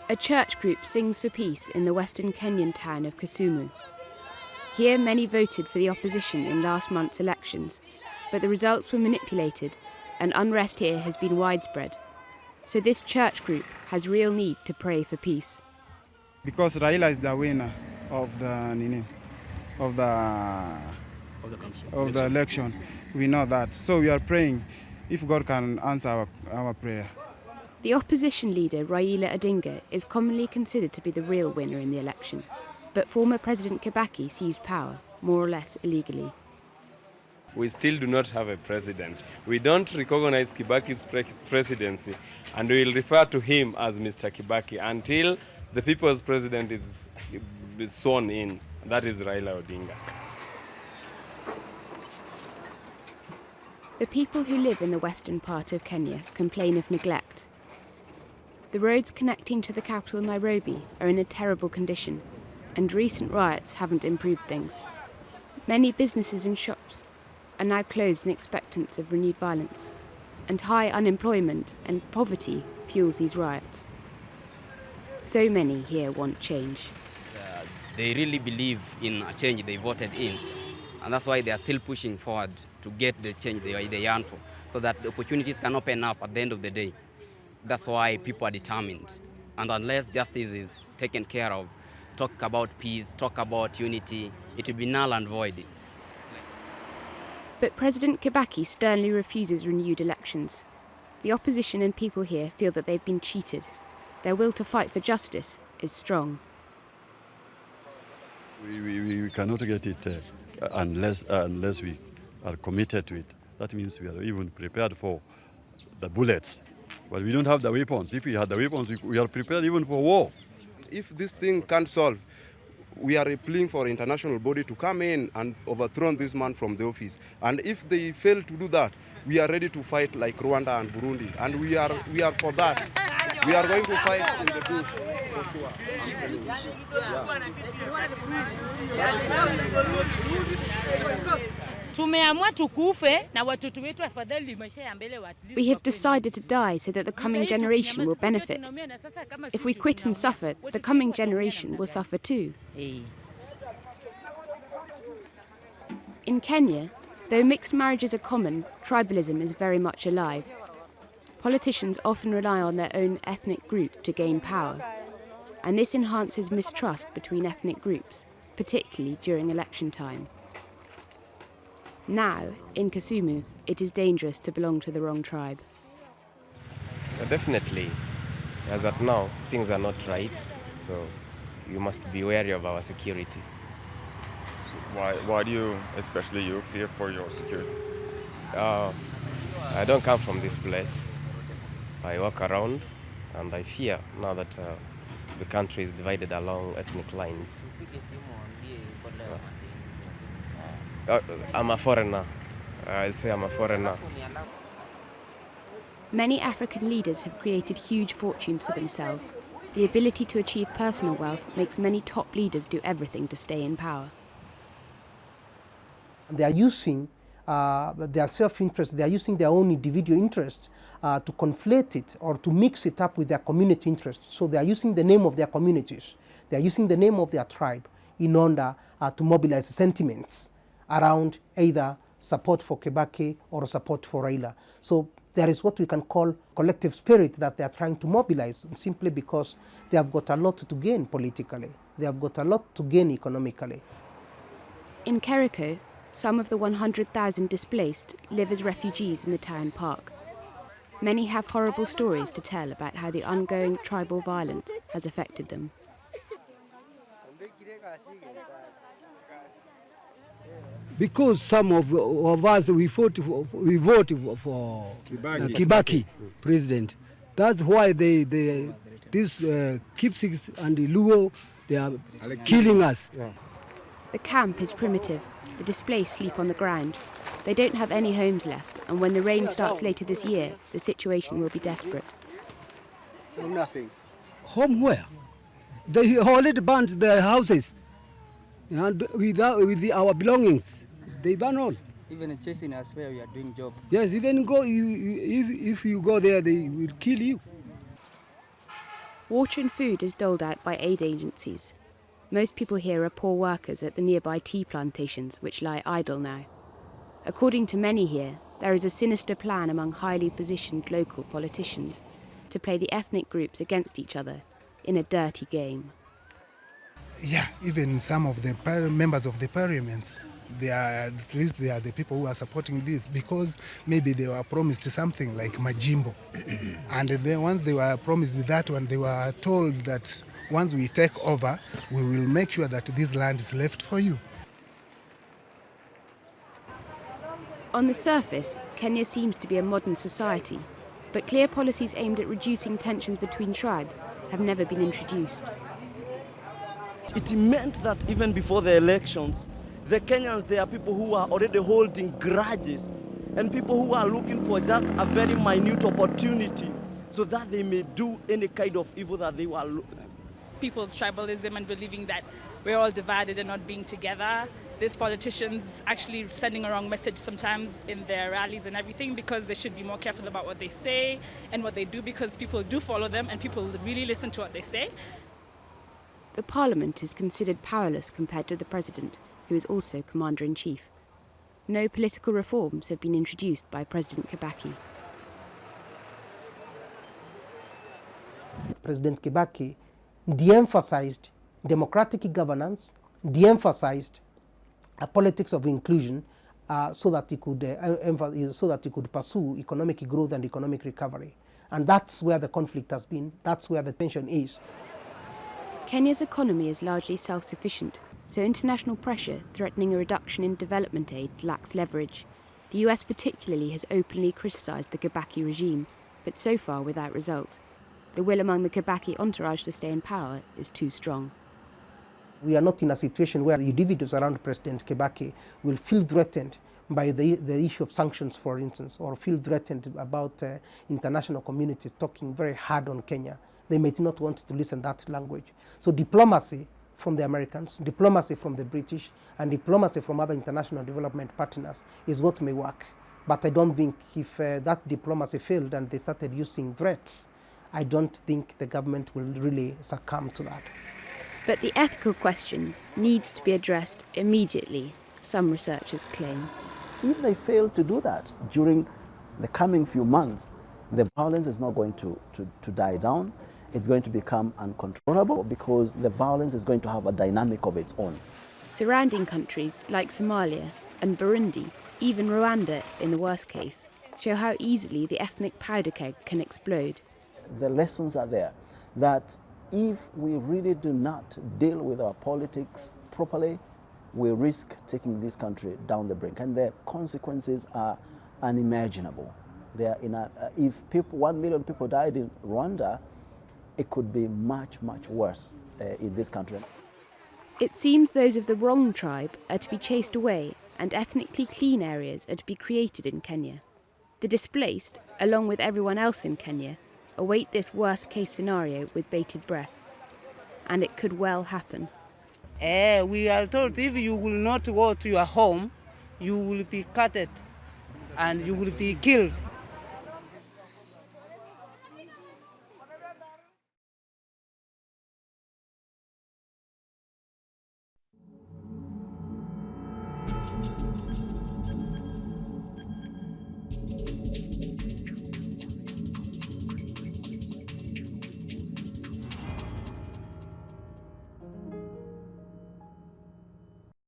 A church group sings for peace in the western Kenyan town of Kisumu. Here, many voted for the opposition in last month's elections, but the results were manipulated and unrest here has been widespread. So this church group has real need to pray for peace. Because Raila is the winner of the election, we know that. So we are praying if God can answer our prayer. The opposition leader, Raila Odinga, is commonly considered to be the real winner in the election, but former President Kibaki seized power, more or less illegally. We still do not have a president. We don't recognize Kibaki's presidency, and we will refer to him as Mr. Kibaki until the people's president is sworn in. That is Raila Odinga. The people who live in the western part of Kenya complain of neglect. The roads connecting to the capital Nairobi are in a terrible condition, and recent riots haven't improved things. Many businesses and shops are now closed in expectance of renewed violence, and high unemployment and poverty fuels these riots. So many here want change. They really believe in a change they voted in, and that's why they are still pushing forward to get the change they yearn for, so that the opportunities can open up at the end of the day. That's why people are determined. And unless justice is taken care of, talk about peace, talk about unity, it will be null and void. But President Kibaki sternly refuses renewed elections. The opposition and people here feel that they've been cheated. Their will to fight for justice is strong. We cannot get it unless we are committed to it. That means we are even prepared for the bullets. But we don't have the weapons. If we had the weapons, we are prepared even for war. If this thing can't solve, we are appealing for international body to come in and overthrow this man from the office. And if they fail to do that, we are ready to fight like Rwanda and Burundi. And we are for that. We are going to fight in the bush for sure. We have decided to die so that the coming generation will benefit. If we quit and suffer, the coming generation will suffer too. In Kenya, though mixed marriages are common, tribalism is very much alive. Politicians often rely on their own ethnic group to gain power, and this enhances mistrust between ethnic groups, particularly during election time. Now, in Kisumu, it is dangerous to belong to the wrong tribe. Definitely, as at now, things are not right, so you must be wary of our security. So why do you, especially you, fear for your security? I don't come from this place. I walk around and I fear now that the country is divided along ethnic lines. I'm a foreigner. I'll say I'm a foreigner. Many African leaders have created huge fortunes for themselves. The ability to achieve personal wealth makes many top leaders do everything to stay in power. They are using their self-interest, they are using their own individual interests to conflate it or to mix it up with their community interests. So they are using the name of their communities, they are using the name of their tribe in order to mobilize sentiments around either support for Kibaki or support for Raila. So there is what we can call collective spirit that they are trying to mobilize, simply because they have got a lot to gain politically. They have got a lot to gain economically. In Kericho, some of the 100,000 displaced live as refugees in the town park. Many have horrible stories to tell about how the ongoing tribal violence has affected them. Because some of us, we voted for Kibaki president. That's why these Kipsis and Luo, they are killing us. The camp is primitive. The displaced sleep on the ground. They don't have any homes left, and when the rain starts later this year, the situation will be desperate. Nothing. Home where? They already burnt their houses. And with our belongings, they burn all. Even chasing us where we are doing job. Yes, even if you go there, they will kill you. Water and food is doled out by aid agencies. Most people here are poor workers at the nearby tea plantations, which lie idle now. According to many here, there is a sinister plan among highly positioned local politicians to play the ethnic groups against each other in a dirty game. Yeah, even some of the members of the parliaments, at least they are the people who are supporting this, because maybe they were promised something like Majimbo. And then once they were promised that one, they were told that once we take over, we will make sure that this land is left for you. On the surface, Kenya seems to be a modern society, but clear policies aimed at reducing tensions between tribes have never been introduced. It meant that even before the elections, the Kenyans, they are people who are already holding grudges and people who are looking for just a very minute opportunity so that they may do any kind of evil that they were. People's tribalism and believing that we're all divided and not being together. These politicians actually sending a wrong message sometimes in their rallies and everything, because they should be more careful about what they say and what they do, because people do follow them and people really listen to what they say. The parliament is considered powerless compared to the president, who is also commander-in-chief. No political reforms have been introduced by President Kibaki. President Kibaki de-emphasized democratic governance, de-emphasized a politics of inclusion, so that he could pursue economic growth and economic recovery. And that's where the conflict has been. That's where the tension is. Kenya's economy is largely self-sufficient, so international pressure threatening a reduction in development aid lacks leverage. The US particularly has openly criticised the Kibaki regime, but so far without result. The will among the Kibaki entourage to stay in power is too strong. We are not in a situation where the individuals around President Kibaki will feel threatened by the issue of sanctions, for instance, or feel threatened about international communities talking very hard on Kenya. They may not want to listen to that language. So diplomacy from the Americans, diplomacy from the British, and diplomacy from other international development partners is what may work. But I don't think if that diplomacy failed and they started using threats, I don't think the government will really succumb to that. But the ethical question needs to be addressed immediately, some researchers claim. If they fail to do that during the coming few months, the violence is not going to die down. It's going to become uncontrollable because the violence is going to have a dynamic of its own. Surrounding countries like Somalia and Burundi, even Rwanda in the worst case, show how easily the ethnic powder keg can explode. The lessons are there that if we really do not deal with our politics properly, we risk taking this country down the brink, and the consequences are unimaginable. If 1 million people died in Rwanda, it could be much, much worse in this country. It seems those of the wrong tribe are to be chased away and ethnically clean areas are to be created in Kenya. The displaced, along with everyone else in Kenya, await this worst-case scenario with bated breath. And it could well happen. We are told if you will not go to your home, you will be cutted and you will be killed.